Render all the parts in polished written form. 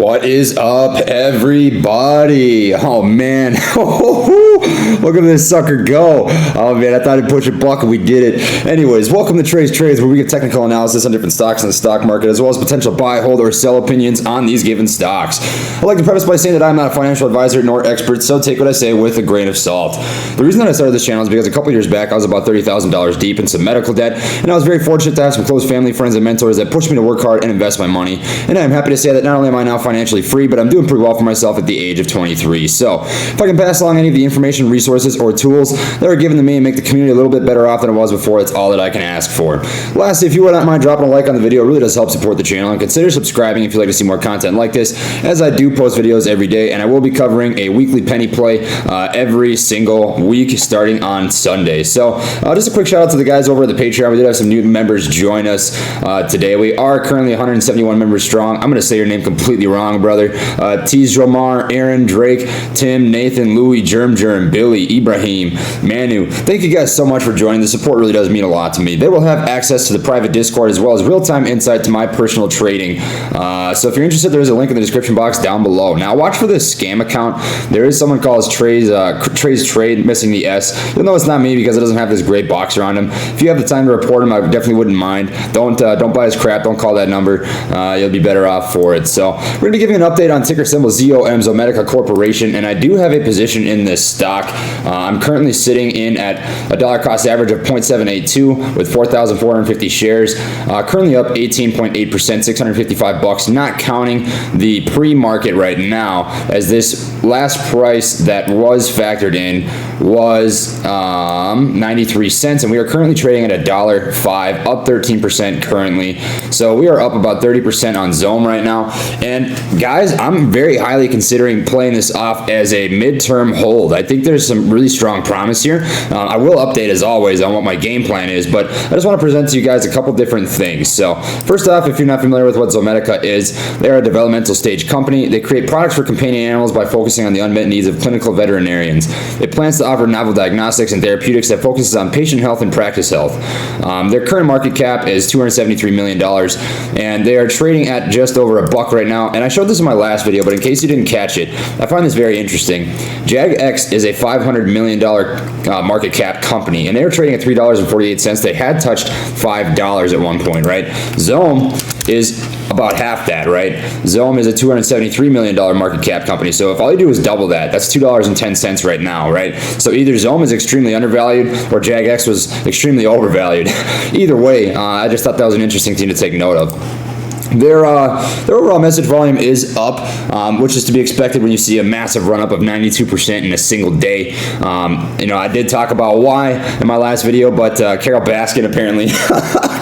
What is up, everybody? Oh man, look at this sucker go. Oh man, I thought I'd push a buck and we did it. Anyways, welcome to Trey's Trades, where we get technical analysis on different stocks in the stock market, as well as potential buy, hold, or sell opinions on these given stocks. I'd like to preface by saying that I'm not a financial advisor nor expert, so take what I say with a grain of salt. The reason that I started this channel is because a couple years back I was about $30,000 deep in some medical debt, and I was very fortunate to have some close family, friends, and mentors that pushed me to work hard and invest my money. And I'm happy to say that not only am I now financially free, but I'm doing pretty well for myself at the age of 23. So if I can pass along any of the information, resources, or tools that are given to me and make the community a little bit better off than it was before, it's all that I can ask for. Lastly, if you would not mind dropping a like on the video, it really does help support the channel, and consider subscribing if you'd like to see more content like this, as I do post videos every day, and I will be covering a weekly penny play every single week starting on Sunday. So just a quick shout out to the guys over at the Patreon. We did have some new members join us today. We are currently 171 members strong. I'm going to say your name completely wrong, brother. Tees Romar, Aaron, Drake, Tim, Nathan, Louie, Germ, Billy, Ibrahim, Manu. Thank you guys so much for joining. The support really does mean a lot to me. They will have access to the private Discord as well as real-time insight to my personal trading. So if you're interested, there's a link in the description box down below. Now watch for this scam account. There is someone called Trey's Trade, missing the S. You'll know it's not me because it doesn't have this gray box around him. If you have the time to report him, I definitely wouldn't mind. Don't buy his crap. Don't call that number. You'll be better off for it. So we're going to be giving an update on ticker symbol ZOM, Zomedica Corporation, and I do have a position in this stock. I'm currently sitting in at a dollar cost average of 0.782 with 4,450 shares. Currently up 18.8%, 655 bucks, not counting the pre-market right now, as this last price that was factored in was 93 cents, and we are currently trading at $1.05, up 13% currently. So we are up about 30% on ZOM right now. And guys, I'm very highly considering playing this off as a midterm hold. I think there's some really strong promise here. I will update as always on what my game plan is, but I just want to present to you guys a couple different things. So first off, if you're not familiar with what Zomedica is, they're a developmental stage company. They create products for companion animals by focusing on the unmet needs of clinical veterinarians. It plans to offer novel diagnostics and therapeutics that focuses on patient health and practice health. Their current market cap is $273 million, and they are trading at just over $1 right now. And I showed this in my last video, but in case you didn't catch it, I find this very interesting. JagX is a $500 million market cap company, and they were trading at $3.48. They had touched $5 at one point, right? ZOM is about half that, right? ZOM is a $273 million market cap company. So if all you do is double that, that's $2.10 right now, right? So either ZOM is extremely undervalued or JagX was extremely overvalued. Either way, I just thought that was an interesting thing to take note of. Their overall message volume is up, which is to be expected when you see a massive run-up of 92% in a single day. You know, I did talk about why in my last video, but Carol Baskin apparently,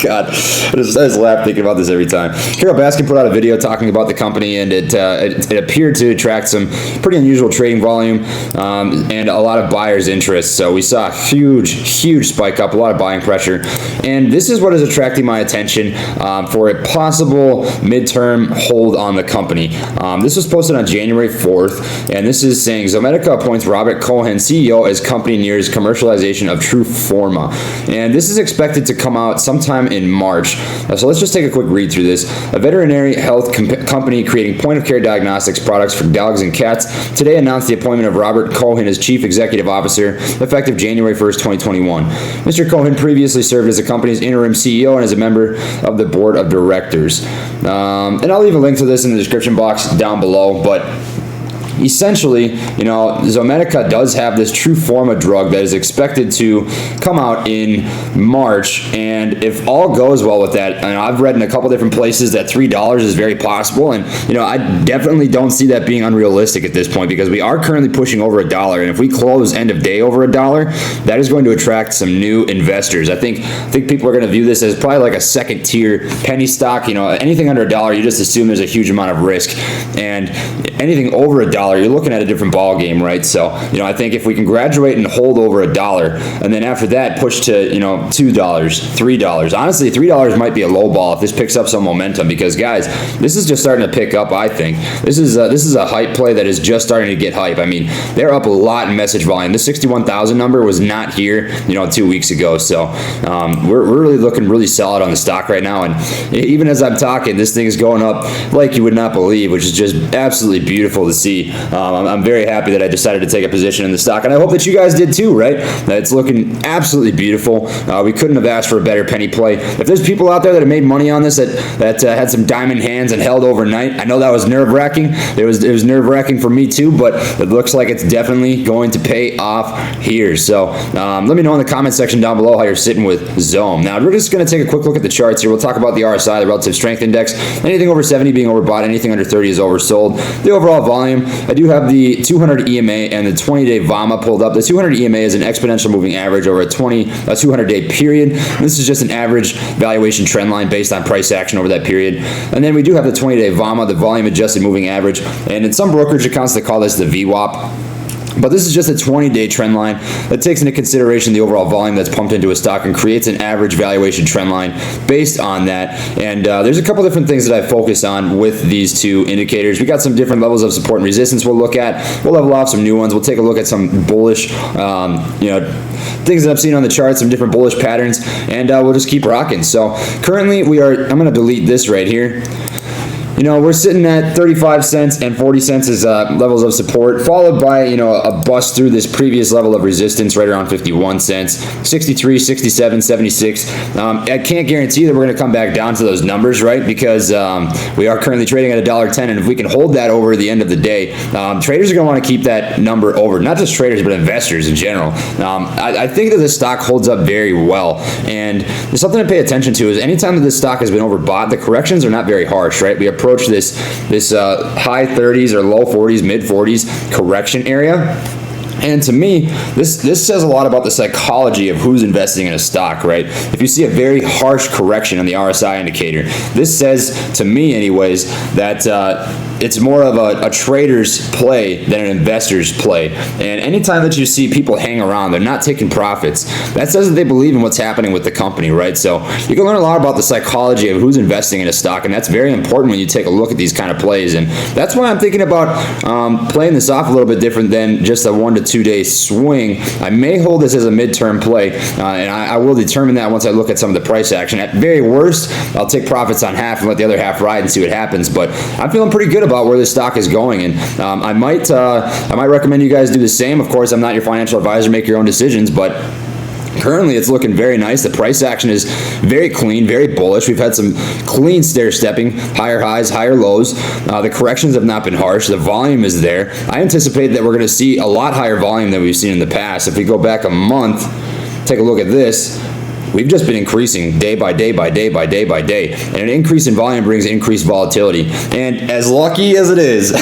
God, I just laugh thinking about this every time. Carol Baskin put out a video talking about the company, and it appeared to attract some pretty unusual trading volume and a lot of buyers' interest. So we saw a huge spike up, a lot of buying pressure, and this is what is attracting my attention for a possible midterm hold on the company. This was posted on January 4th, and this is saying Zomedica appoints Robert Cohen, CEO, as company nears commercialization of True Forma. And this is expected to come out sometime in March. So let's just take a quick read through this. A veterinary health company creating point-of-care diagnostics products for dogs and cats today announced the appointment of Robert Cohen as Chief Executive Officer, effective January 1st, 2021. Mr. Cohen previously served as the company's interim CEO and as a member of the board of directors. And I'll leave a link to this in the description box down below, but essentially, you know, Zomedica does have this True Forma drug that is expected to come out in March, and if all goes well with that, and I've read in a couple different places that $3 is very possible, and you know, I definitely don't see that being unrealistic at this point, because we are currently pushing over $1, and if we close end of day over $1, that is going to attract some new investors. I think people are going to view this as probably like a second tier penny stock. You know, anything under $1, you just assume there's a huge amount of risk, and anything over $1, $1, you're looking at a different ball game, right? So, you know, I think if we can graduate and hold over $1, and then after that push to, you know, $2, $3. Honestly, $3 might be a low ball if this picks up some momentum, because guys, this is just starting to pick up. I think this is a hype play that is just starting to get hype. I mean, they're up a lot in message volume. This 61,000 number was not here, you know, 2 weeks ago. So we're really looking really solid on the stock right now. And even as I'm talking, this thing is going up like you would not believe, which is just absolutely beautiful to see. I'm very happy that I decided to take a position in the stock, and I hope that you guys did too, right? It's looking absolutely beautiful. We couldn't have asked for a better penny play. If there's people out there that have made money on this that had some diamond hands and held overnight, I know that was nerve-wracking. It was nerve-wracking for me too, but it looks like it's definitely going to pay off here. So let me know in the comment section down below how you're sitting with ZOM. Now we're just going to take a quick look at the charts here. We'll talk about the RSI, the relative strength index. Anything over 70 being overbought, anything under 30 is oversold. The overall volume, I do have the 200 EMA and the 20-day VAMA pulled up. The 200 EMA is an exponential moving average over a 200-day period. And this is just an average valuation trend line based on price action over that period. And then we do have the 20-day VAMA, the volume adjusted moving average. And in some brokerage accounts, they call this the VWAP. But this is just a 20-day trend line that takes into consideration the overall volume that's pumped into a stock and creates an average valuation trend line based on that. And there's a couple different things that I focus on with these two indicators. We got some different levels of support and resistance we'll look at. We'll level off some new ones. We'll take a look at some bullish, things that I've seen on the chart, some different bullish patterns, and we'll just keep rocking. So currently I'm going to delete this right here. You know, we're sitting at 35 cents and 40 cents as levels of support, followed by, you know, a bust through this previous level of resistance right around 51 cents, 63, 67, 76. I can't guarantee that we're going to come back down to those numbers, right? Because we are currently trading at $1.10, and if we can hold that over the end of the day, traders are going to want to keep that number over. Not just traders, but investors in general. I think that this stock holds up very well, and there's something to pay attention to is anytime that this stock has been overbought, the corrections are not very harsh, right? We approach this high 30s or low 40s, mid 40s correction area. And to me, this says a lot about the psychology of who's investing in a stock, right? If you see a very harsh correction on the RSI indicator, this says, to me anyways, that it's more of a trader's play than an investor's play. And anytime that you see people hang around, they're not taking profits, that says that they believe in what's happening with the company, right? So you can learn a lot about the psychology of who's investing in a stock, and that's very important when you take a look at these kind of plays. And that's why I'm thinking about playing this off a little bit different than just a 1 to 2 day swing. I may hold this as a midterm play, and I will determine that once I look at some of the price action. At very worst, I'll take profits on half and let the other half ride and see what happens. But I'm feeling pretty good about where this stock is going, and I might recommend you guys do the same. Of course, I'm not your financial advisor, make your own decisions, but currently it's looking very nice. The price action is very clean, very bullish. We've had some clean stair-stepping, higher highs, higher lows. The corrections have not been harsh. The volume is there. I anticipate that we're going to see a lot higher volume than we've seen in the past. If we go back a month, take a look at this. We've just been increasing day by day by day by day by day. And an increase in volume brings increased volatility. And as lucky as it is,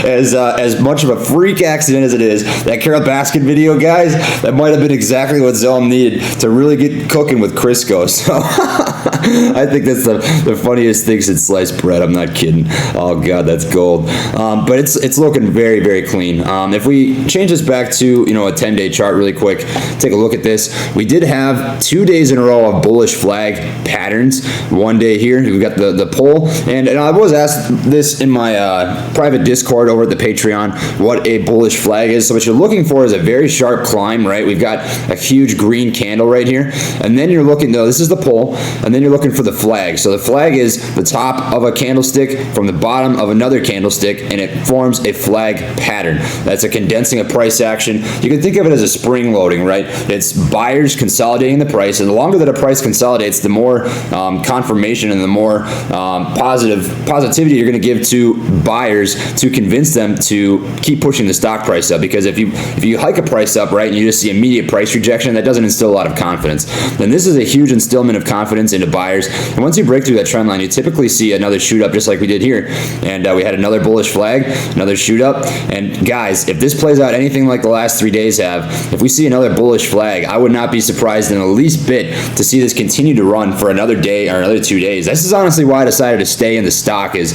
as much of a freak accident as it is, that Carol Baskin video, guys, that might have been exactly what ZOM needed to really get cooking with Crisco. So I think that's the funniest thing since sliced bread. I'm not kidding. Oh God, that's gold. But it's looking very, very clean. If we change this back to, you know, a 10-day chart really quick, take a look at this. We did have 2 days in a row of bullish flag patterns. One day here, we've got the pull, and I was asked this in my private Discord over at the Patreon, what a bullish flag is. So what you're looking for is a very sharp climb, right? We've got a huge green candle right here, and then you're looking, though, this is the pull, and then you're looking for the flag. So the flag is the top of a candlestick from the bottom of another candlestick, and it forms a flag pattern. That's a condensing of price action. You can think of it as a spring loading, right? It's buyers consolidating the price, and the longer that a price consolidates, the more confirmation and the more positivity you're going to give to buyers to convince them to keep pushing the stock price up. Because if you hike a price up, right, and you just see immediate price rejection, that doesn't instill a lot of confidence. Then this is a huge instillment of confidence into buyers buyers. And once you break through that trend line, you typically see another shoot up just like we did here. And we had another bullish flag, another shoot up. And guys, if this plays out anything like the last 3 days have, if we see another bullish flag, I would not be surprised in the least bit to see this continue to run for another day or another 2 days. This is honestly why I decided to stay in the stock. Is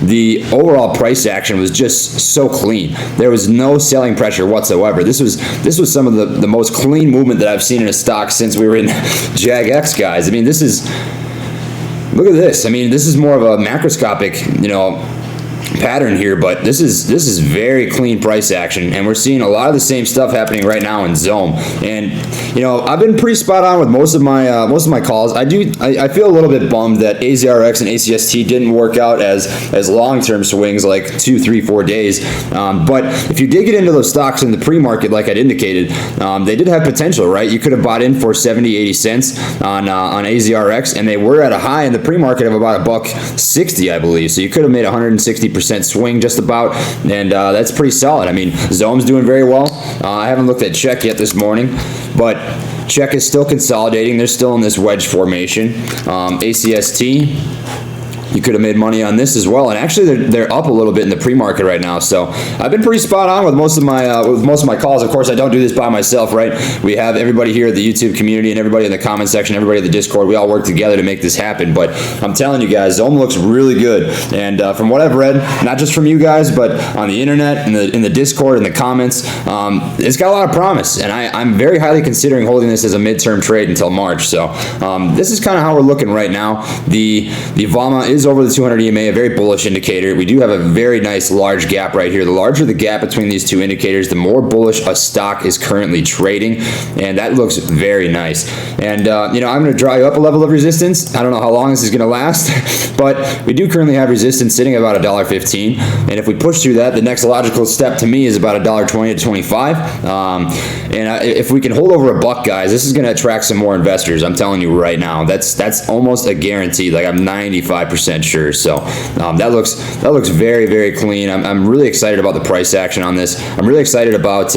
the overall price action was just so clean. There was no selling pressure whatsoever. This was some of the most clean movement that I've seen in a stock since we were in JAG-X, guys. I mean, this is, look at this. I mean, this is more of a macroscopic, you know, pattern here, but this is very clean price action, and we're seeing a lot of the same stuff happening right now in ZOM. And you know, I've been pretty spot on with most of my calls. I feel a little bit bummed that AZRX and ACST didn't work out as long-term swings like 2, 3, 4 days. But if you did get into those stocks in the pre-market, like I'd indicated, they did have potential, right? You could have bought in for 70, 80 cents on AZRX, and they were at a high in the pre-market of about $1.60, I believe. So you could have made 160% swing just about, and that's pretty solid. I mean, ZOM's doing very well. I haven't looked at Check yet this morning, but Check is still consolidating. They're still in this wedge formation. ACST, you could have made money on this as well, and actually they're up a little bit in the pre-market right now. So I've been pretty spot on with most of my calls. Of course, I don't do this by myself, right? We have everybody here at the YouTube community and everybody in the comment section, everybody at the Discord. We all work together to make this happen. But I'm telling you guys, ZOM looks really good, and from what I've read, not just from you guys, but on the internet, in the Discord, in the comments, it's got a lot of promise, and I'm very highly considering holding this as a midterm trade until March. So this is kind of how we're looking right now. The VAMA is over the 200 EMA, a very bullish indicator. We do have a very nice large gap right here. The larger the gap between these two indicators, the more bullish a stock is currently trading, and that looks very nice. And you know, I'm going to draw you up a level of resistance. I don't know how long this is going to last, but we do currently have resistance sitting at about $1.15, and if we push through that, the next logical step to me is about $1.20 to 25. And if we can hold over $1, guys, this is going to attract some more investors. I'm telling you right now, that's almost a guarantee. Like, I'm 95% sure. So that looks very, very clean. I'm really excited about the price action on this. I'm really excited about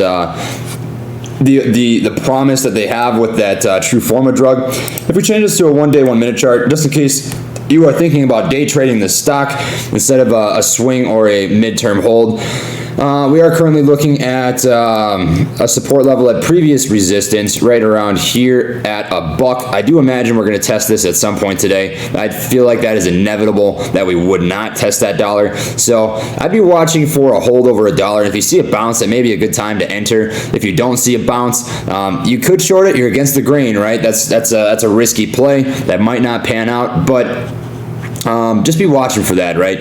the promise that they have with that Truforma drug. If we change this to a 1-day, 1-minute chart, just in case you are thinking about day trading the stock instead of a swing or a midterm hold, we are currently looking at a support level at previous resistance right around here at $1. I do imagine we're going to test this at some point today. I feel like that is inevitable that we would not test that dollar. So I'd be watching for a hold over $1. If you see a bounce, that may be a good time to enter. If you don't see a bounce, you could short it. You're against the grain, right? That's a risky play that might not pan out, but just be watching for that, right?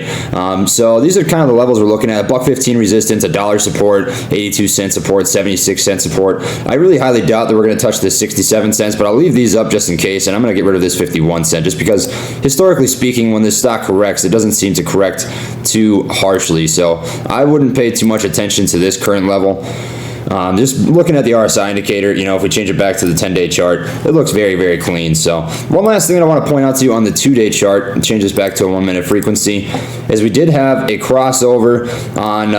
So these are kind of the levels we're looking at. $1.15 resistance, $1 support, 82-cent support, 76-cent support. I really highly doubt that we're going to touch this 67 cents, but I'll leave these up just in case, and I'm going to get rid of this 51 cent just because, historically speaking, when this stock corrects, it doesn't seem to correct too harshly. So I wouldn't pay too much attention to this current level. Just looking at the RSI indicator, you know, if we change it back to the 10-day chart, it looks very, very clean. So one last thing that I want to point out to you on the 2-day chart, and change this back to a 1-minute frequency, is we did have a crossover on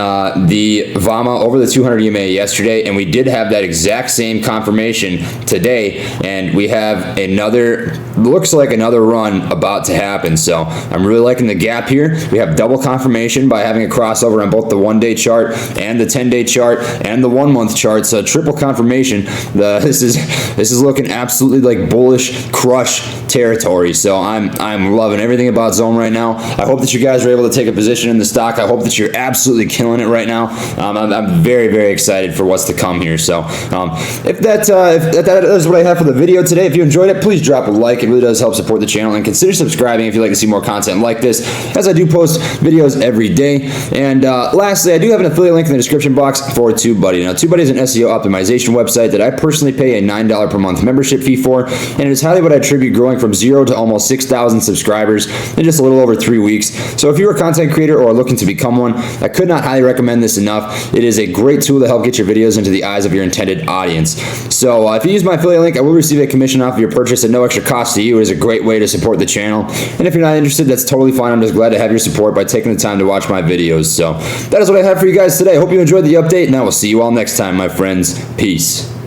the VAMA over the 200 EMA yesterday, and we did have that exact same confirmation today, and we have another, looks like another run about to happen. So I'm really liking the gap here. We have double confirmation by having a crossover on both the 1-day chart and the 10-day chart and the 1-month chart. So triple confirmation. This is looking absolutely like bullish crush territory. So I'm loving everything about ZOM right now. I hope that you guys are able to take a position in the stock. I hope that you're absolutely killing it right now. I'm very, very excited for what's to come here. So if that is what I have for the video today. If you enjoyed it, please drop a like. It really does help support the channel, and consider subscribing if you'd like to see more content like this, as I do post videos every day. And lastly, I do have an affiliate link in the description box for TubeBuddy. Now, TubeBuddy is an SEO optimization website that I personally pay a $9 per month membership fee for, and it is highly what I attribute growing from 0 to almost 6,000 subscribers in just a little over 3 weeks. So if you're a content creator or are looking to become one, I could not highly recommend this enough. It is a great tool to help get your videos into the eyes of your intended audience. So if you use my affiliate link, I will receive a commission off of your purchase at no extra cost to you. It is a great way to support the channel. And if you're not interested, that's totally fine. I'm just glad to have your support by taking the time to watch my videos. So that is what I have for you guys today. I hope you enjoyed the update, and I will see you all next time, my friends. Peace.